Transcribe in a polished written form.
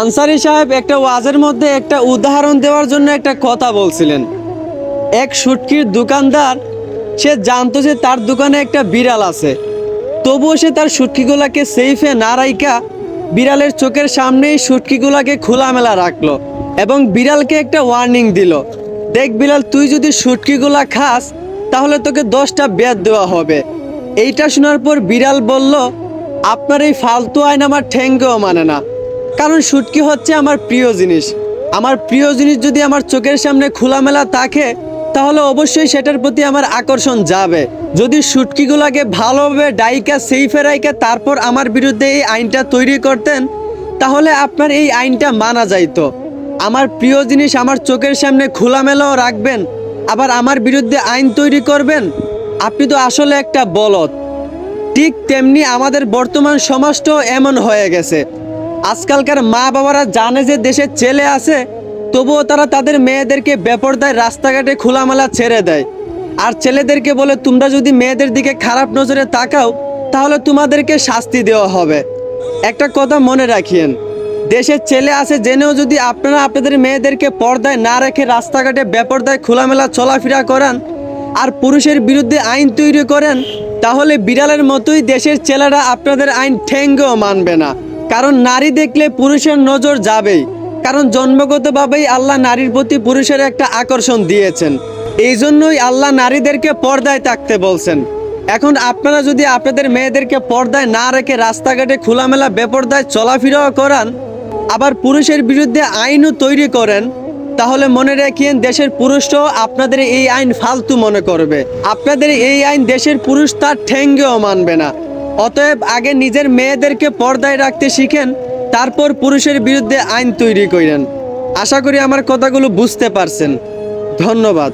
আনসারী সাহেব একটা ওয়াজের মধ্যে একটা উদাহরণ দেওয়ার জন্য একটা কথা বলছিলেন। এক শুটকির দোকানদার, সে জানতো যে তার দোকানে একটা বিড়াল আছে, তবুও সে তার শুটকিগুলাকে সেফে না রাইখা বিড়ালের চোখের সামনেই শুটকিগুলাকে খোলামেলা রাখলো এবং বিড়ালকে একটা ওয়ার্নিং দিল, দেখ বিড়াল, তুই যদি শুটকিগুলা খাস তাহলে তোকে 10টা বেত দেওয়া হবে। এইটা শোনার পর বিড়াল বলল, আপনার এই ফালতু আইন আমার ঠেঙ্গেও মানে না, কারণ শুটকি হচ্ছে আমার প্রিয় জিনিস। আমার প্রিয় জিনিস যদি আমার চোখের সামনে খোলামেলা থাকে তাহলে অবশ্যই সেটার প্রতি আমার আকর্ষণ যাবে। যদি শুটকিগুলাকে ভালোভাবে ডাইকা সেইফে রাইকা তারপর আমার বিরুদ্ধে এই আইনটা তৈরি করতেন তাহলে আপনার এই আইনটা মানা যাইতো। আমার প্রিয় জিনিস আমার চোখের সামনে খোলামেলাও রাখবেন, আবার আমার বিরুদ্ধে আইন তৈরি করবেন। আপনি তো আসলে একটা বলদ। ঠিক তেমনি আমাদের বর্তমান সমাজটাও এমন হয়ে গেছে। আজকালকার মা বাবারা জানে যে দেশে ছেলে আছে, তবুও তারা তাদের মেয়েদেরকে বেপরদায় রাস্তাঘাটে খোলামেলা ছেড়ে দেয়। আর ছেলেদেরকে বলে, তোমরা যদি মেয়েদের দিকে খারাপ নজরে তাকাও তাহলে তোমাদেরকে শাস্তি দেওয়া হবে। একটা কথা মনে রাখিয়েন, দেশের ছেলে আছে জেনেও যদি আপনারা আপনাদের মেয়েদেরকে পর্দায় না রেখে রাস্তাঘাটে বেপরদায় খোলামেলা চলাফেরা করান আর পুরুষের বিরুদ্ধে আইন তৈরি করেন, তাহলে বিড়ালের মতোই দেশের ছেলেরা আপনাদের আইন ঠেঙ্গেও মানবে না। কারণ নারী দেখলে পুরুষের নজর যাবেই, কারণ জন্মগতভাবেই আল্লাহ নারীর প্রতি পুরুষের একটা আকর্ষণ দিয়েছেন। এই জন্যই আল্লাহ নারীদেরকে পর্দায় থাকতে বলছেন। এখন আপনারা যদি আপনাদের মেয়েদেরকে পর্দায় না রেখে রাস্তাঘাটে খোলামেলা বেপর্দায় চলাফেরাও করান, আবার পুরুষের বিরুদ্ধে আইনও তৈরি করেন, তাহলে মনে রাখিয়েন দেশের পুরুষরাও আপনাদের এই আইন ফালতু মনে করবে। আপনাদের এই আইন দেশের পুরুষ তার ঠেঙ্গেও মানবে না। অতএব আগে নিজের মেয়েদেরকে পর্দায় রাখতে শিখেন, তারপর পুরুষের বিরুদ্ধে আইন তৈরি করেন। আশা করি আমার কথাগুলো বুঝতে পারছেন। ধন্যবাদ।